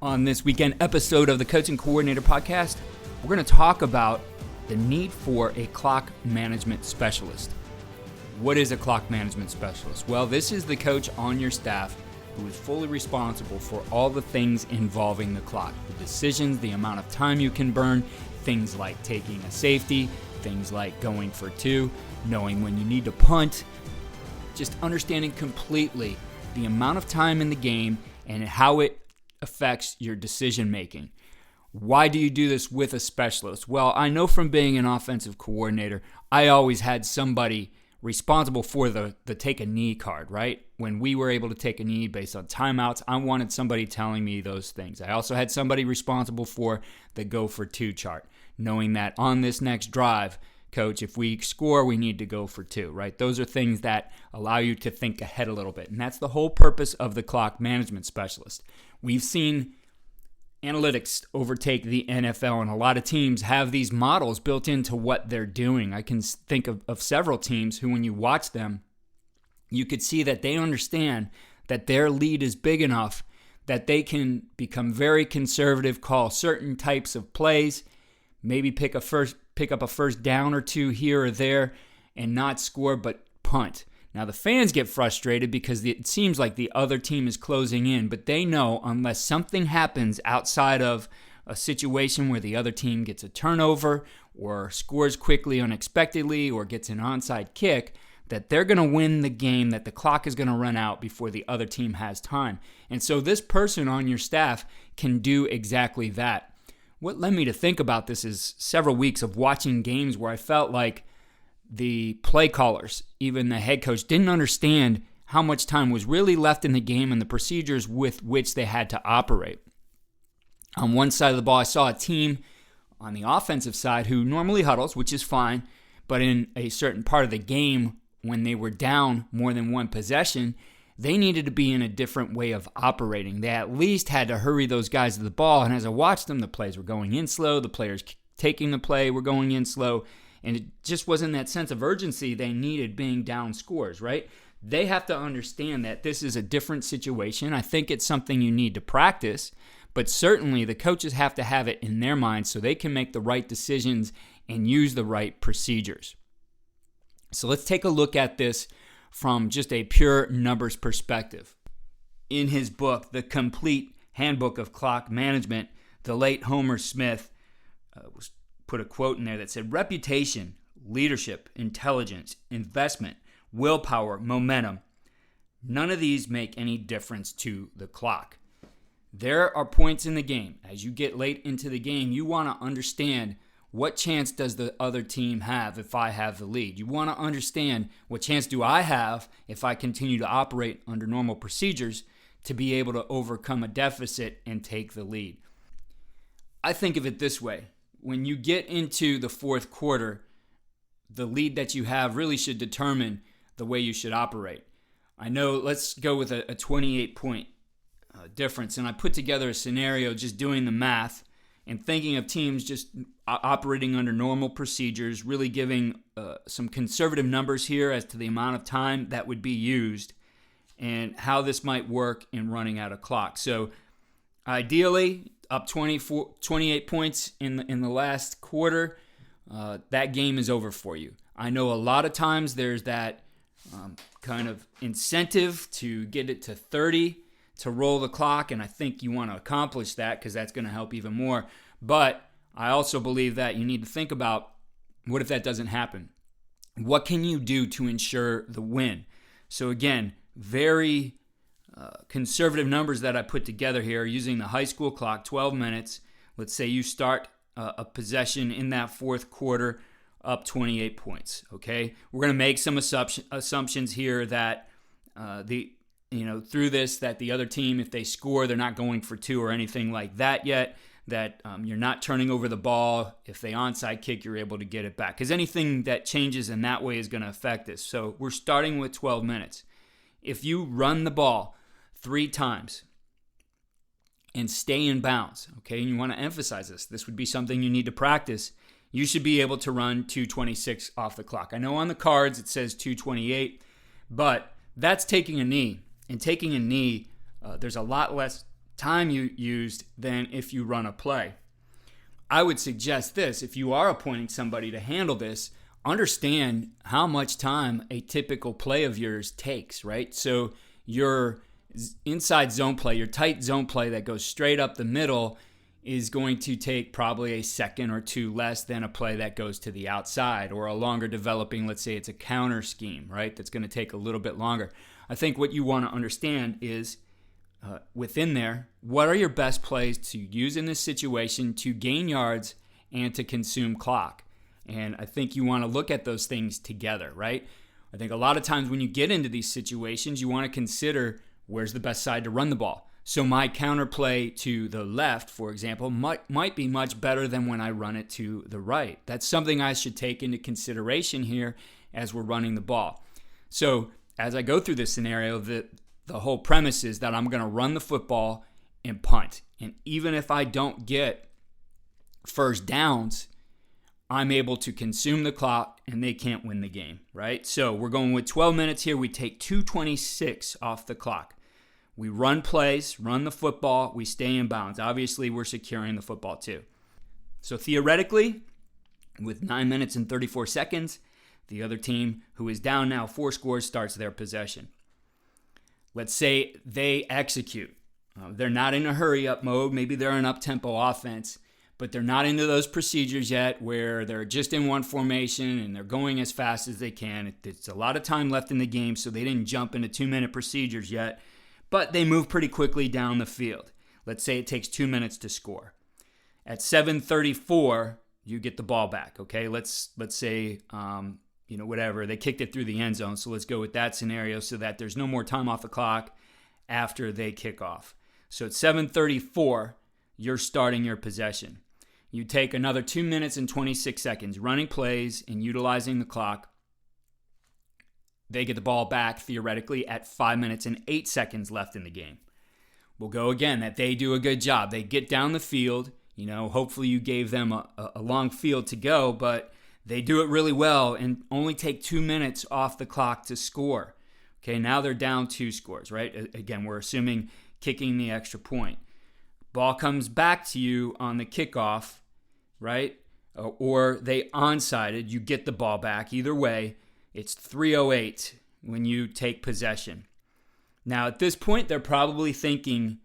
On this weekend episode of the Coaching Coordinator Podcast, we're going to talk about the need for a clock management specialist. What is a clock management specialist? Well, this is the coach on your staff who is fully responsible for all the things involving the clock. The decisions, the amount of time you can burn, things like taking a safety, things like going for two, knowing when you need to punt, just understanding completely the amount of time in the game and how it affects your decision making. Why do you do this with a specialist? Well, I know from being an offensive coordinator, I always had somebody responsible for the take a knee card, right? When we were able to take a knee based on timeouts, I wanted somebody telling me those things. I also had somebody responsible for the go for two chart, knowing that on this next drive, coach, if we score, we need to go for two, right? Those are things that allow you to think ahead a little bit. And that's the whole purpose of the clock management specialist. We've seen analytics overtake the NFL, and a lot of teams have these models built into what they're doing. I can think of several teams who, when you watch them, you could see that they understand that their lead is big enough that they can become very conservative, call certain types of plays, maybe pick up a first down or two here or there, and not score, but punt. Now, the fans get frustrated because it seems like the other team is closing in, but they know unless something happens outside of a situation where the other team gets a turnover or scores quickly unexpectedly or gets an onside kick, that they're going to win the game, that the clock is going to run out before the other team has time. And so this person on your staff can do exactly that. What led me to think about this is several weeks of watching games where I felt like the play callers, even the head coach, didn't understand how much time was really left in the game and the procedures with which they had to operate. On one side of the ball, I saw a team on the offensive side who normally huddles, which is fine, but in a certain part of the game, when they were down more than one possession, they needed to be in a different way of operating. They at least had to hurry those guys to the ball, and as I watched them, the plays were going in slow, the players taking the play were going in slow, and it just wasn't that sense of urgency they needed being down scores, right? They have to understand that this is a different situation. I think it's something you need to practice, but certainly the coaches have to have it in their minds so they can make the right decisions and use the right procedures. So let's take a look at this from just a pure numbers perspective. In his book, The Complete Handbook of Clock Management, the late Homer Smith put a quote in there that said, "Reputation, leadership, intelligence, investment, willpower, momentum, none of these make any difference to the clock." There are points in the game, as you get late into the game, you want to understand what chance does the other team have if I have the lead. You want to understand what chance do I have if I continue to operate under normal procedures to be able to overcome a deficit and take the lead. I think of it this way. When you get into the fourth quarter, the lead that you have really should determine the way you should operate. I know, let's go with a 28-point difference, and I put together a scenario just doing the math and thinking of teams just operating under normal procedures, really giving some conservative numbers here as to the amount of time that would be used and how this might work in running out of clock. So ideally, up 28 points in the last quarter, that game is over for you. I know a lot of times there's that kind of incentive to get it to 30 to roll the clock, and I think you want to accomplish that because that's going to help even more. But I also believe that you need to think about, what if that doesn't happen? What can you do to ensure the win? So again, very conservative numbers that I put together here using the high school clock, 12 minutes. Let's say you start a possession in that fourth quarter up 28 points, okay? We're going to make some assumptions here that through this, that the other team, if they score, they're not going for two or anything like that yet, that you're not turning over the ball. If they onside kick, you're able to get it back. Because anything that changes in that way is going to affect this. So we're starting with 12 minutes. If you run the ball 3 times and stay in bounds, okay, and you want to emphasize this would be something you need to practice, you should be able to run 2:26 off the clock. I know on the cards it says 2:28, but that's taking a knee. And taking a knee, there's a lot less time you used than if you run a play. I would suggest this: if you are appointing somebody to handle this, understand how much time a typical play of yours takes, right? So your inside zone play, your tight zone play that goes straight up the middle is going to take probably a second or two less than a play that goes to the outside, or a longer developing, let's say it's a counter scheme, right? That's going to take a little bit longer. I think what you want to understand is within there, what are your best plays to use in this situation to gain yards and to consume clock? And I think you want to look at those things together, right? I think a lot of times when you get into these situations, you want to consider where's the best side to run the ball. So my counterplay to the left, for example, might be much better than when I run it to the right. That's something I should take into consideration here as we're running the ball. So as I go through this scenario, the whole premise is that I'm going to run the football and punt. And even if I don't get first downs, I'm able to consume the clock and they can't win the game, right? So we're going with 12 minutes here. We take 2:26 off the clock. We run plays, run the football, we stay in bounds. Obviously, we're securing the football too. So theoretically, with 9 minutes and 34 seconds, the other team, who is down now 4 scores, starts their possession. Let's say they execute. They're not in a hurry-up mode. Maybe they're an up-tempo offense, but they're not into those procedures yet where they're just in one formation and they're going as fast as they can. It's a lot of time left in the game, so they didn't jump into 2-minute procedures yet, but they move pretty quickly down the field. Let's say it takes 2 minutes to score. At 7:34, you get the ball back, okay? Let's say, whatever, they kicked it through the end zone, so let's go with that scenario so that there's no more time off the clock after they kick off. So at 7:34, you're starting your possession. You take another 2 minutes and 26 seconds running plays and utilizing the clock. They get the ball back, theoretically, at 5 minutes and 8 seconds left in the game. We'll go again, that they do a good job. They get down the field. Hopefully you gave them a long field to go, but they do it really well and only take 2 minutes off the clock to score. Okay, now they're down 2 scores, right? Again, we're assuming kicking the extra point. Ball comes back to you on the kickoff, right? Or they onsided. You get the ball back. Either way, it's 3:08 when you take possession. Now, at this point, they're probably thinking,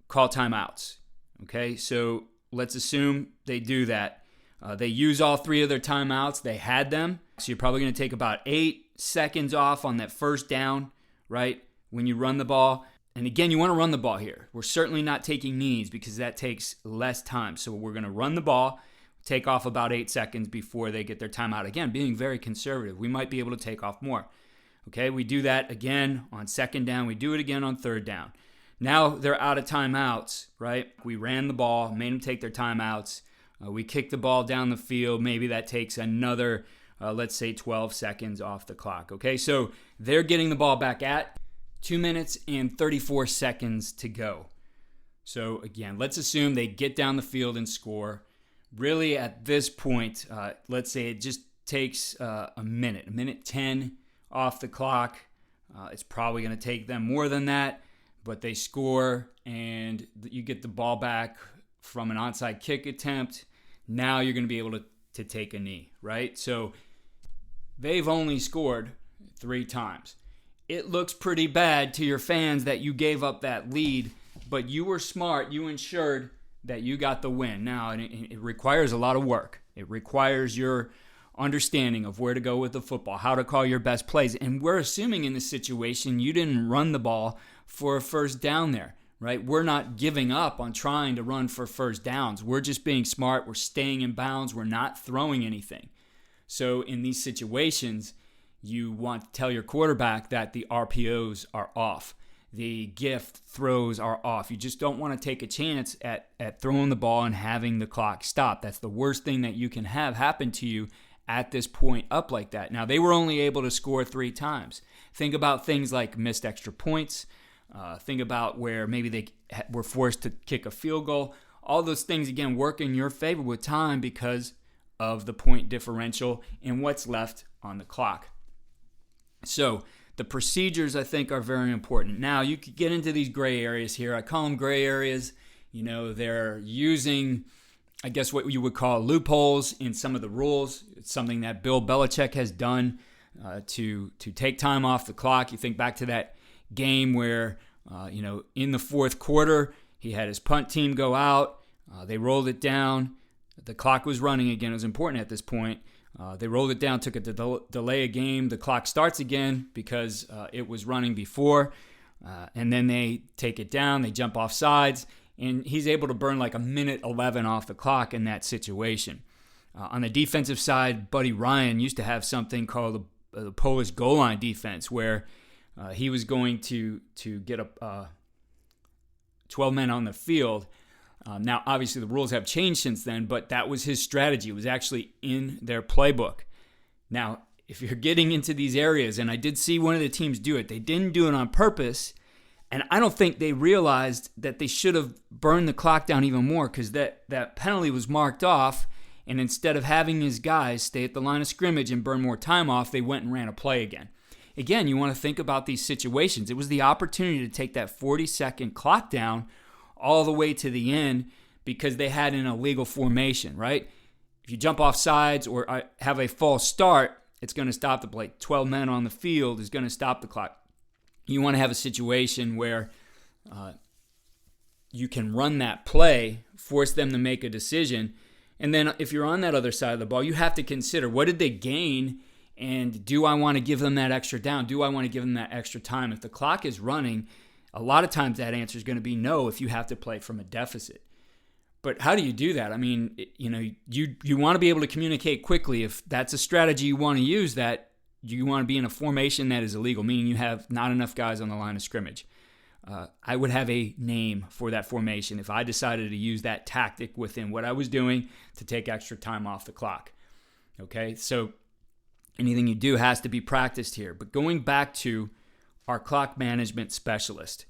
call timeouts. Okay, so let's assume they do that. They use all 3 of their timeouts. They had them. So you're probably going to take about 8 seconds off on that first down, right, when you run the ball. And again, you want to run the ball here. We're certainly not taking knees because that takes less time. So we're going to run the ball, take off about 8 seconds before they get their timeout. Again, being very conservative. We might be able to take off more. Okay, we do that again on second down. We do it again on third down. Now they're out of timeouts, right? We ran the ball, made them take their timeouts. We kick the ball down the field. Maybe that takes another, let's say, 12 seconds off the clock. Okay, so they're getting the ball back at 2 minutes and 34 seconds to go. So again, let's assume they get down the field and score. Really at this point, let's say it just takes a minute 10 off the clock. It's probably going to take them more than that, but they score and you get the ball back from an onside kick attempt. Now you're going to be able to take a knee, right? So they've only scored 3 times. It looks pretty bad to your fans that you gave up that lead, but you were smart. You ensured that you got the win. Now, it requires a lot of work. It requires your understanding of where to go with the football, how to call your best plays. And we're assuming in this situation you didn't run the ball for a first down there, right? We're not giving up on trying to run for first downs. We're just being smart. We're staying in bounds. We're not throwing anything. So in these situations, you want to tell your quarterback that the RPOs are off. The gift throws are off. You just don't want to take a chance at throwing the ball and having the clock stop. That's the worst thing that you can have happen to you at this point up like that. Now, they were only able to score 3 times. Think about things like missed extra points. Think about where maybe they were forced to kick a field goal. All those things, again, work in your favor with time because of the point differential and what's left on the clock. So the procedures, I think, are very important. Now, you could get into these gray areas here. I call them gray areas. They're using, I guess, what you would call loopholes in some of the rules. It's something that Bill Belichick has done to take time off the clock. You think back to that game where, in the fourth quarter, he had his punt team go out. They rolled it down. The clock was running again. It was important at this point. They rolled it down, took it to delay a game. The clock starts again because it was running before. And then they take it down. They jump off sides. And he's able to burn like a minute 11 off the clock in that situation. On the defensive side, Buddy Ryan used to have something called the Polish goal line defense, where he was going to get 12 men on the field. Now, obviously, the rules have changed since then, but that was his strategy. It was actually in their playbook. Now, if you're getting into these areas, and I did see one of the teams do it, they didn't do it on purpose, and I don't think they realized that they should have burned the clock down even more, because that penalty was marked off, and instead of having his guys stay at the line of scrimmage and burn more time off, they went and ran a play again. Again, you want to think about these situations. It was the opportunity to take that 40-second clock down all the way to the end because they had an illegal formation, right? If you jump off sides or have a false start, it's going to stop the play. 12 men on the field is going to stop the clock. You want to have a situation where you can run that play, force them to make a decision, and then if you're on that other side of the ball, you have to consider, what did they gain, and do I want to give them that extra down? Do I want to give them that extra time? If the clock is running, a lot of times that answer is going to be no if you have to play from a deficit. But how do you do that? I mean, you want to be able to communicate quickly. If that's a strategy you want to use, that you want to be in a formation that is illegal, meaning you have not enough guys on the line of scrimmage. I would have a name for that formation if I decided to use that tactic within what I was doing to take extra time off the clock. Okay, so anything you do has to be practiced here. But going back to our clock management specialist,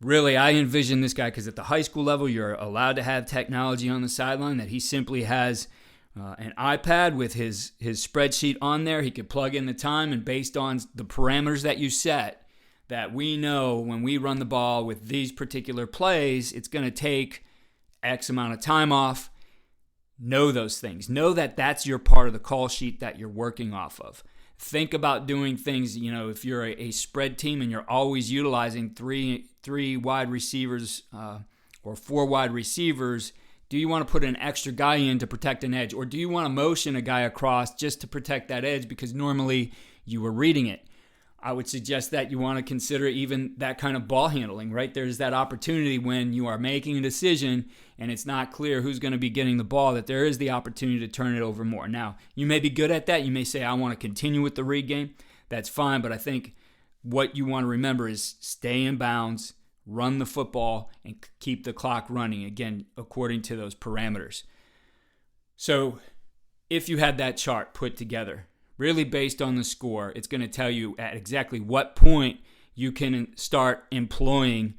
really, I envision this guy because at the high school level, you're allowed to have technology on the sideline, that he simply has an iPad with his spreadsheet on there. He could plug in the time, and based on the parameters that you set, that we know when we run the ball with these particular plays, it's going to take X amount of time off. Know those things. Know that that's your part of the call sheet that you're working off of. Think about doing things, if you're a spread team and you're always utilizing three wide receivers or 4 wide receivers, do you want to put an extra guy in to protect an edge? Or do you want to motion a guy across just to protect that edge because normally you were reading it? I would suggest that you want to consider even that kind of ball handling, right? There's that opportunity when you are making a decision and it's not clear who's going to be getting the ball, that there is the opportunity to turn it over more. Now, you may be good at that. You may say, I want to continue with the read game. That's fine, but I think what you want to remember is stay in bounds, run the football, and keep the clock running, again, according to those parameters. So if you had that chart put together, really based on the score, it's going to tell you at exactly what point you can start employing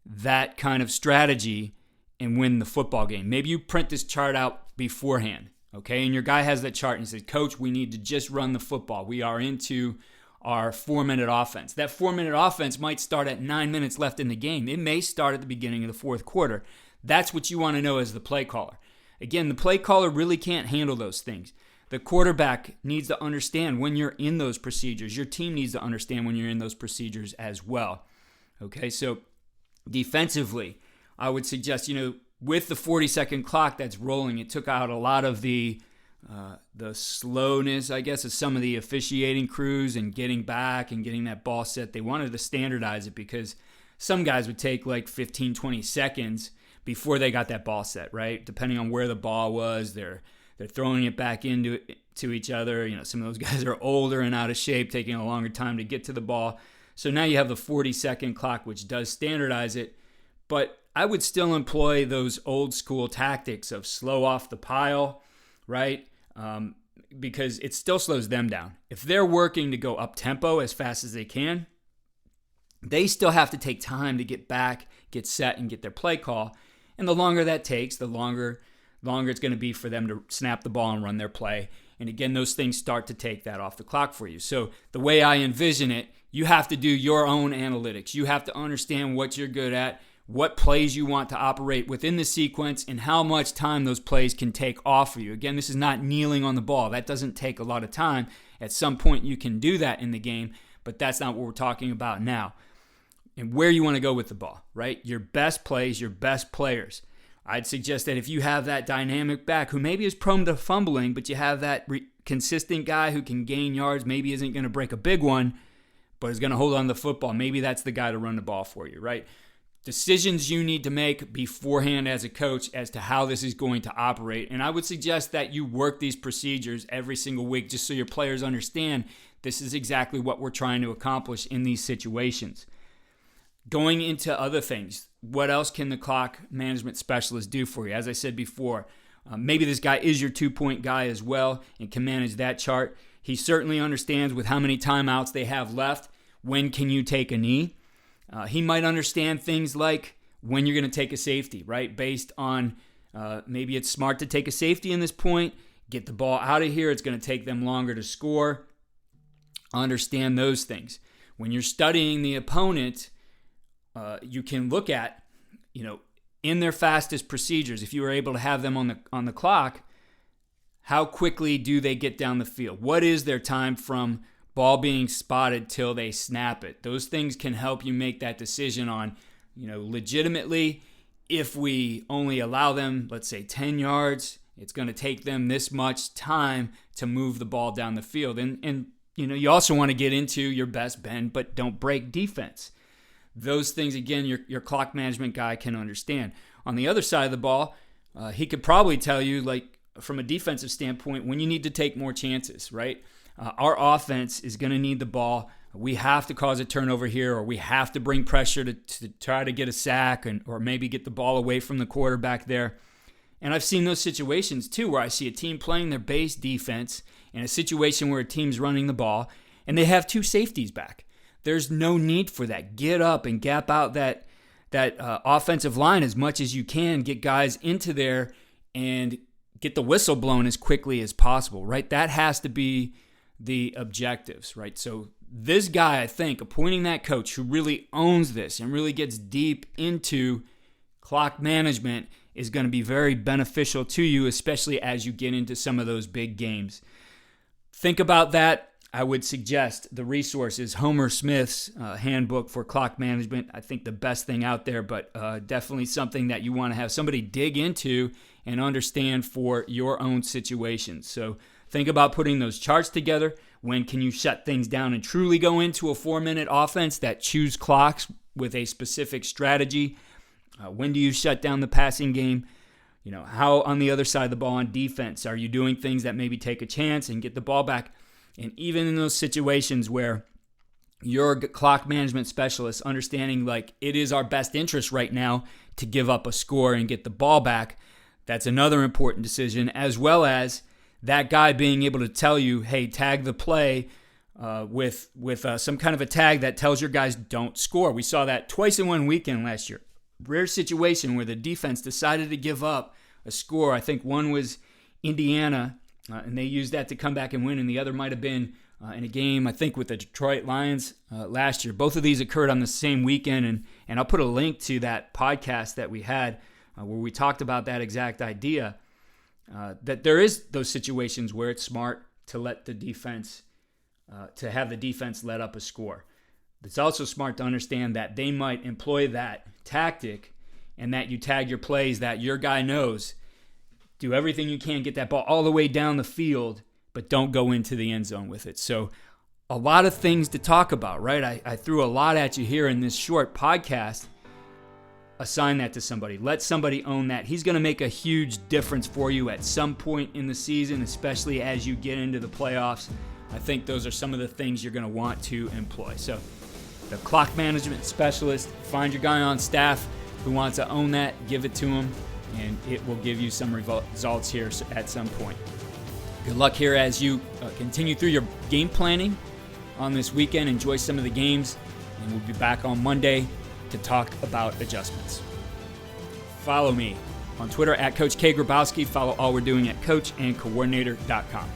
that kind of strategy and win the football game. Maybe you print this chart out beforehand, okay? And your guy has that chart and he says, Coach, we need to just run the football. We are into our 4-minute offense. That 4-minute offense might start at 9 minutes left in the game. It may start at the beginning of the fourth quarter. That's what you want to know as the play caller. Again, the play caller really can't handle those things. The quarterback needs to understand when you're in those procedures. Your team needs to understand when you're in those procedures as well. Okay, so defensively, I would suggest, with the 40-second clock that's rolling, it took out a lot of the slowness, I guess, of some of the officiating crews and getting back and getting that ball set. They wanted to standardize it because some guys would take like 15, 20 seconds before they got that ball set, right? Depending on where the ball was, they're throwing it back into each other. Some of those guys are older and out of shape, taking a longer time to get to the ball. So now you have the 40-second clock, which does standardize it. But I would still employ those old school tactics of slow off the pile, right? Because it still slows them down. If they're working to go up tempo as fast as they can, they still have to take time to get back, get set, and get their play call. And the longer that takes, the longer it's going to be for them to snap the ball and run their play. And again, those things start to take that off the clock for you. So the way I envision it, You have to do your own analytics. You have to understand what you're good at, what plays you want to operate within the sequence, and how much time those plays can take off of you. Again, this is not kneeling on the ball. That doesn't take a lot of time. At some point, you can do that in the game, but that's not what we're talking about now. And where you want to go with the ball, right? Your best plays, your best players. I'd suggest that if you have that dynamic back who maybe is prone to fumbling, but you have that consistent guy who can gain yards, maybe isn't going to break a big one, but is going to hold on to the football, maybe that's the guy to run the ball for you, right? Decisions you need to make beforehand as a coach as to how this is going to operate. And I would suggest that you work these procedures every single week just so your players understand this is exactly what we're trying to accomplish in these situations. Going into other things, what else can the clock management specialist do for you? As I said before, maybe this guy is your 2-point guy as well and can manage that chart. He certainly understands with how many timeouts they have left, when can you take a knee. He might understand things like when you're going to take a safety, right? Based on maybe it's smart to take a safety in this point, get the ball out of here. It's going to take them longer to score. Understand those things. When you're studying the opponent, you can look at, in their fastest procedures, if you were able to have them on the clock, how quickly do they get down the field? What is their time from ball being spotted till they snap it? Those things can help you make that decision on, legitimately, if we only allow them, let's say 10 yards, it's going to take them this much time to move the ball down the field. And you also want to get into your best bend, but don't break defense. Those things, again, your clock management guy can understand. On the other side of the ball, he could probably tell you, like, from a defensive standpoint, when you need to take more chances, right? Our offense is going to need the ball. We have to cause a turnover here, or we have to bring pressure to try to get a sack or maybe get the ball away from the quarterback there. And I've seen those situations too, where I see a team playing their base defense in a situation where a team's running the ball and they have 2 safeties back. There's no need for that. Get up and gap out that offensive line as much as you can. Get guys into there and get the whistle blown as quickly as possible, right? That has to be the objectives, right? So this guy, I think, appointing that coach who really owns this and really gets deep into clock management is going to be very beneficial to you, especially as you get into some of those big games. Think about that. I would suggest the resource is Homer Smith's handbook for clock management. I think the best thing out there, but definitely something that you want to have somebody dig into and understand for your own situation. So think about putting those charts together. When can you shut things down and truly go into a 4-minute offense that chews clocks with a specific strategy? When do you shut down the passing game? How on the other side of the ball on defense, are you doing things that maybe take a chance and get the ball back? And even in those situations where your clock management specialist understanding like it is our best interest right now to give up a score and get the ball back, that's another important decision, as well as that guy being able to tell you, hey, tag the play with some kind of a tag that tells your guys don't score. We saw that twice in one weekend last year. Rare situation where the defense decided to give up a score. I think one was Indiana, and they used that to come back and win, and the other might have been in a game, I think, with the Detroit Lions last year. Both of these occurred on the same weekend, and I'll put a link to that podcast that we had where we talked about that exact idea, that there is those situations where it's smart to let the defense, to have the defense let up a score. It's also smart to understand that they might employ that tactic and that you tag your plays that your guy knows. Do everything you can, get that ball all the way down the field, but don't go into the end zone with it. So a lot of things to talk about, right? I threw a lot at you here in this short podcast. Assign that to somebody. Let somebody own that. He's going to make a huge difference for you at some point in the season, especially as you get into the playoffs. I think those are some of the things you're going to want to employ. So the clock management specialist, find your guy on staff who wants to own that, give it to him, and it will give you some results here at some point. Good luck here as you continue through your game planning on this weekend. Enjoy some of the games, and we'll be back on Monday to talk about adjustments. Follow me on Twitter at Coach K. Grabowski. Follow all we're doing at coachandcoordinator.com.